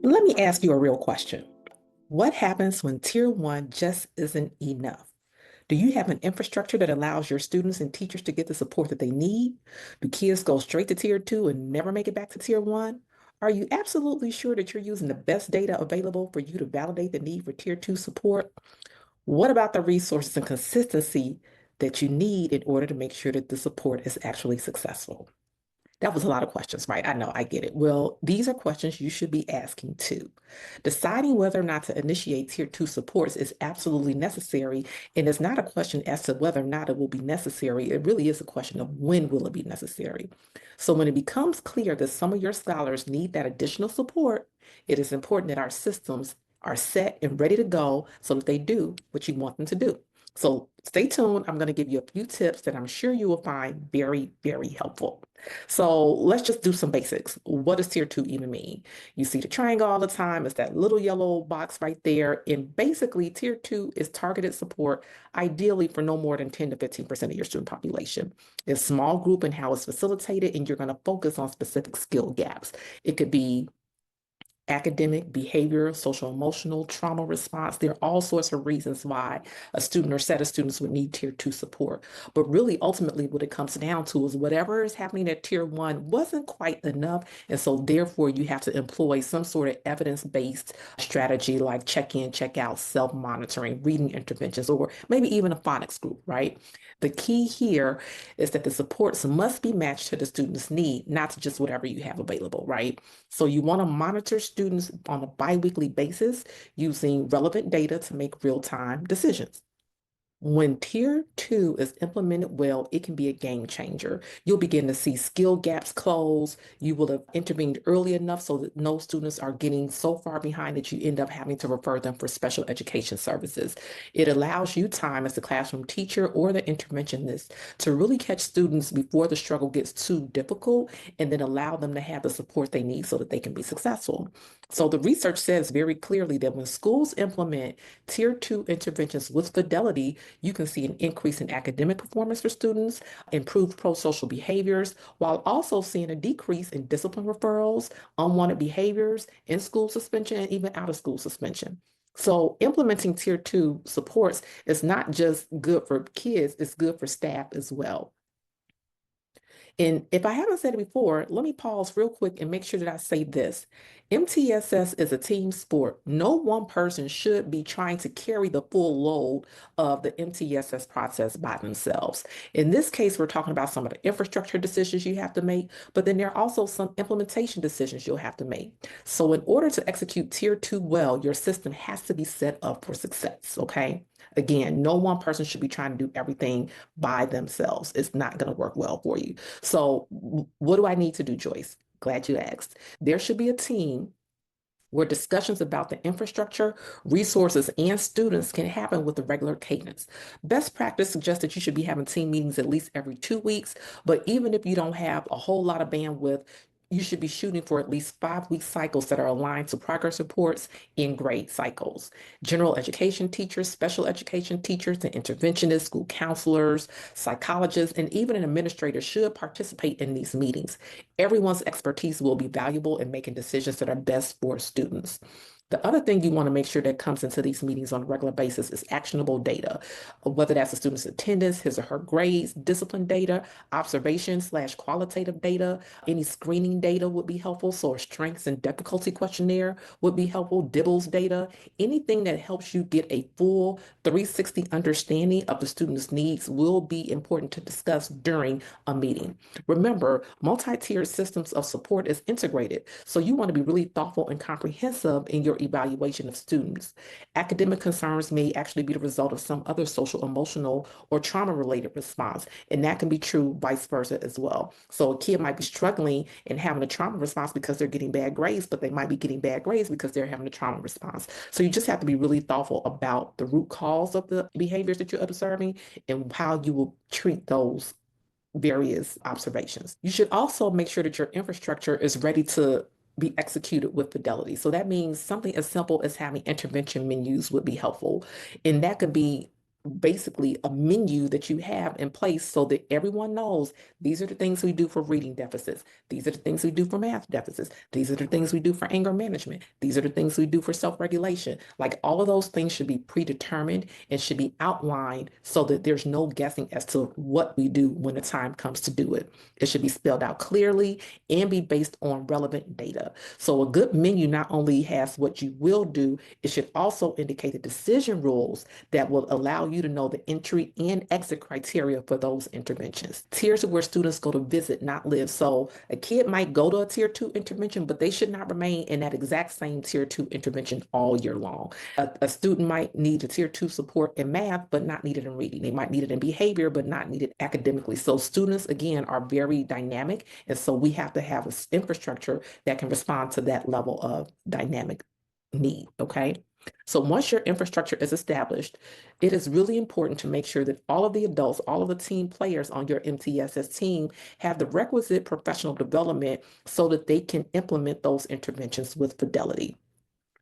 Let me ask you a real question. What happens when Tier 1 just isn't enough? Do you have an infrastructure that allows your students and teachers to get the support that they need? Do kids go straight to Tier 2 and never make it back to Tier 1? Are you absolutely sure that you're using the best data available for you to validate the need for Tier 2 support? What about the resources and consistency that you need in order to make sure that the support is actually successful? That was a lot of questions, right? I know, I get it. Well, these are questions you should be asking too. Deciding whether or not to initiate Tier 2 supports is absolutely necessary, and it's not a question as to whether or not it will be necessary. It really is a question of when will it be necessary. So when it becomes clear that some of your scholars need that additional support, it is important that our systems are set and ready to go so that they do what you want them to do. So stay tuned. I'm going to give you a few tips that I'm sure you will find very, very helpful. So let's just do some basics. What does Tier 2 even mean? You see the triangle all the time. It's that little yellow box right there. And basically, Tier 2 is targeted support, ideally for no more than 10 to 15% of your student population. It's small group and how it's facilitated, and you're going to focus on specific skill gaps. It could be academic, behavior, social emotional, trauma response. There are all sorts of reasons why a student or set of students would need Tier 2 support. But really, ultimately, what it comes down to is whatever is happening at Tier 1 wasn't quite enough. And so, therefore, you have to employ some sort of evidence-based strategy like check-in, check-out, self-monitoring, reading interventions, or maybe even a phonics group, right? The key here is that the supports must be matched to the student's need, not to just whatever you have available, right? So you want to monitor students on a biweekly basis using relevant data to make real-time decisions. When Tier 2 is implemented well, it can be a game changer. You'll begin to see skill gaps close. You will have intervened early enough so that no students are getting so far behind that you end up having to refer them for special education services. It allows you time as the classroom teacher or the interventionist to really catch students before the struggle gets too difficult and then allow them to have the support they need so that they can be successful. So the research says very clearly that when schools implement Tier 2 interventions with fidelity, you can see an increase in academic performance for students, improved pro-social behaviors, while also seeing a decrease in discipline referrals, unwanted behaviors, in-school suspension, and even out-of-school suspension. So implementing Tier 2 supports is not just good for kids, it's good for staff as well. And if I haven't said it before, let me pause real quick and make sure that I say this. MTSS is a team sport. No one person should be trying to carry the full load of the MTSS process by themselves. In this case, we're talking about some of the infrastructure decisions you have to make, but then there are also some implementation decisions you'll have to make. So in order to execute Tier 2 well, your system has to be set up for success, okay? Again, no one person should be trying to do everything by themselves. It's not going to work well for you. So what do I need to do, Joyce? Glad you asked. There should be a team where discussions about the infrastructure, resources, and students can happen with a regular cadence. Best practice suggests that you should be having team meetings at least every 2 weeks, but even if you don't have a whole lot of bandwidth, you should be shooting for at least 5-week cycles that are aligned to progress reports in grade cycles. General education teachers, special education teachers, and interventionists, school counselors, psychologists, and even an administrator should participate in these meetings. Everyone's expertise will be valuable in making decisions that are best for students. The other thing you want to make sure that comes into these meetings on a regular basis is actionable data, whether that's a student's attendance, his or her grades, discipline data, observation/qualitative data, any screening data would be helpful. So a strengths and difficulty questionnaire would be helpful, DIBELS data, anything that helps you get a full 360 understanding of the student's needs will be important to discuss during a meeting. Remember, multi-tiered systems of support is integrated, so you want to be really thoughtful and comprehensive in your evaluation of students. Academic concerns may actually be the result of some other social, emotional, or trauma-related response, and that can be true vice versa as well. So a kid might be struggling and having a trauma response because they're getting bad grades, but they might be getting bad grades because they're having a trauma response. So you just have to be really thoughtful about the root cause of the behaviors that you're observing and how you will treat those various observations. You should also make sure that your infrastructure is ready to be executed with fidelity. So that means something as simple as having intervention menus would be helpful. And that could be basically a menu that you have in place so that everyone knows these are the things we do for reading deficits. These are the things we do for math deficits. These are the things we do for anger management. These are the things we do for self-regulation. Like all of those things should be predetermined and should be outlined so that there's no guessing as to what we do when the time comes to do it. It should be spelled out clearly and be based on relevant data. So a good menu not only has what you will do, it should also indicate the decision rules that will allow you to know the entry and exit criteria for those interventions. Tiers are where students go to visit, not live. So a kid might go to a tier 2 intervention, but they should not remain in that exact same tier 2 intervention all year long. A student might need a tier 2 support in math, but not need it in reading. They might need it in behavior, but not need it academically. So students, again, are very dynamic. And so we have to have an infrastructure that can respond to that level of dynamic need, okay? So once your infrastructure is established, it is really important to make sure that all of the adults, all of the team players on your MTSS team have the requisite professional development so that they can implement those interventions with fidelity.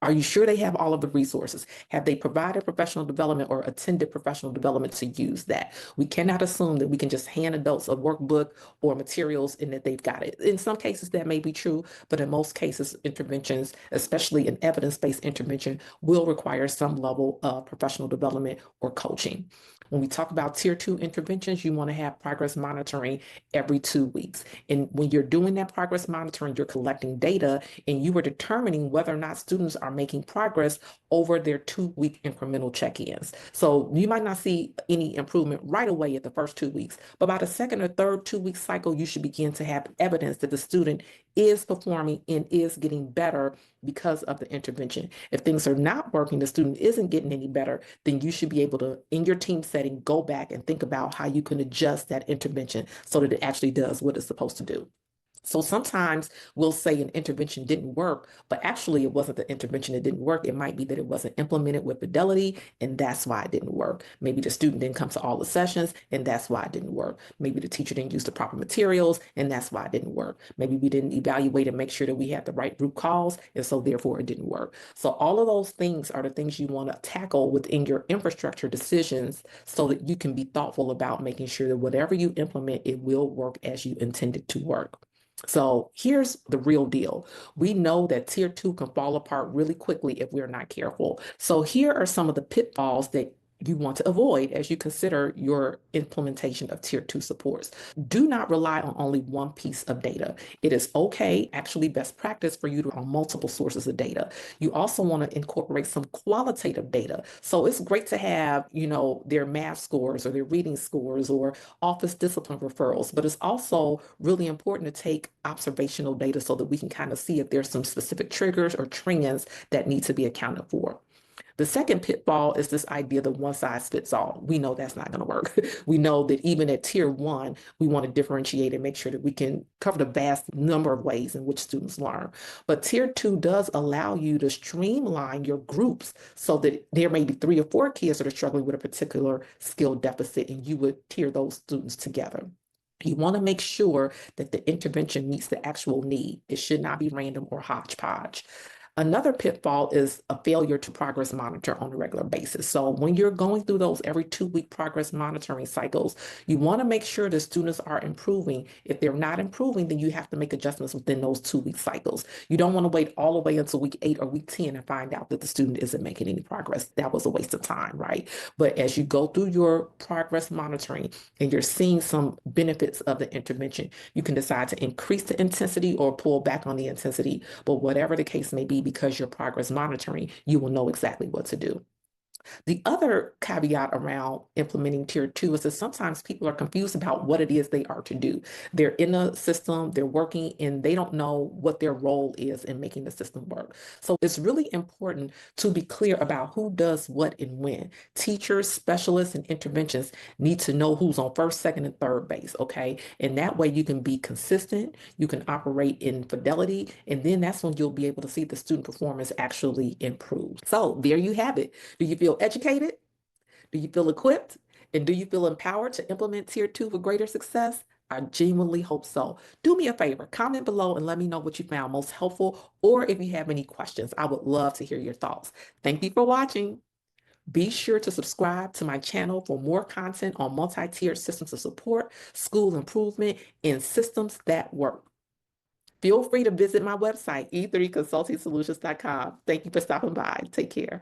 Are you sure they have all of the resources? Have they provided professional development or attended professional development to use that? We cannot assume that we can just hand adults a workbook or materials and that they've got it. In some cases, that may be true, but in most cases, interventions, especially an evidence-based intervention, will require some level of professional development or coaching. When we talk about tier 2 interventions, you want to have progress monitoring every 2 weeks. And when you're doing that progress monitoring, you're collecting data and you are determining whether or not students are making progress over their 2-week incremental check-ins. So you might not see any improvement right away at the first 2 weeks, but by the second or third 2-week cycle, you should begin to have evidence that the student is performing and is getting better because of the intervention. If things are not working, the student isn't getting any better, then you should be able to, in your team setting, go back and think about how you can adjust that intervention so that it actually does what it's supposed to do. So sometimes we'll say an intervention didn't work, but actually it wasn't the intervention that didn't work. It might be that it wasn't implemented with fidelity, and that's why it didn't work. Maybe the student didn't come to all the sessions, and that's why it didn't work. Maybe the teacher didn't use the proper materials, and that's why it didn't work. Maybe we didn't evaluate and make sure that we had the right root cause, and so therefore it didn't work. So all of those things are the things you want to tackle within your infrastructure decisions so that you can be thoughtful about making sure that whatever you implement, it will work as you intended to work. So here's the real deal. We know that tier 2 can fall apart really quickly if we're not careful. So here are some of the pitfalls that you want to avoid as you consider your implementation of tier 2 supports. Do not rely on only one piece of data. It is okay, actually best practice for you to on multiple sources of data. You also want to incorporate some qualitative data. So it's great to have, their math scores or their reading scores or office discipline referrals, but it's also really important to take observational data so that we can kind of see if there's some specific triggers or trends that need to be accounted for. The second pitfall is this idea that one size fits all. We know that's not going to work. We know that even at tier 1, we want to differentiate and make sure that we can cover the vast number of ways in which students learn. But tier 2 does allow you to streamline your groups so that there may be 3 or 4 kids that are struggling with a particular skill deficit, and you would tier those students together. You want to make sure that the intervention meets the actual need. It should not be random or hodgepodge. Another pitfall is a failure to progress monitor on a regular basis. So when you're going through those every 2-week progress monitoring cycles, you want to make sure the students are improving. If they're not improving, then you have to make adjustments within those 2-week cycles. You don't want to wait all the way until week 8 or week 10 and find out that the student isn't making any progress. That was a waste of time, right? But as you go through your progress monitoring and you're seeing some benefits of the intervention, you can decide to increase the intensity or pull back on the intensity. But whatever the case may be, because you're progress monitoring, you will know exactly what to do. The other caveat around implementing tier 2 is that sometimes people are confused about what it is they are to do. They're in a system, they're working, and they don't know what their role is in making the system work. So it's really important to be clear about who does what and when. Teachers, specialists, and interventions need to know who's on first, second, and third base, okay? And that way you can be consistent, you can operate in fidelity, and then that's when you'll be able to see the student performance actually improve. So there you have it. Do you feel educated? Do you feel equipped? And do you feel empowered to implement tier 2 for greater success? I genuinely hope so. Do me a favor, comment below and let me know what you found most helpful, or if you have any questions. I would love to hear your thoughts. Thank you for watching. Be sure to subscribe to my channel for more content on multi-tiered systems of support, school improvement, and systems that work. Feel free to visit my website, e3consultingsolutions.com. Thank you for stopping by. Take care.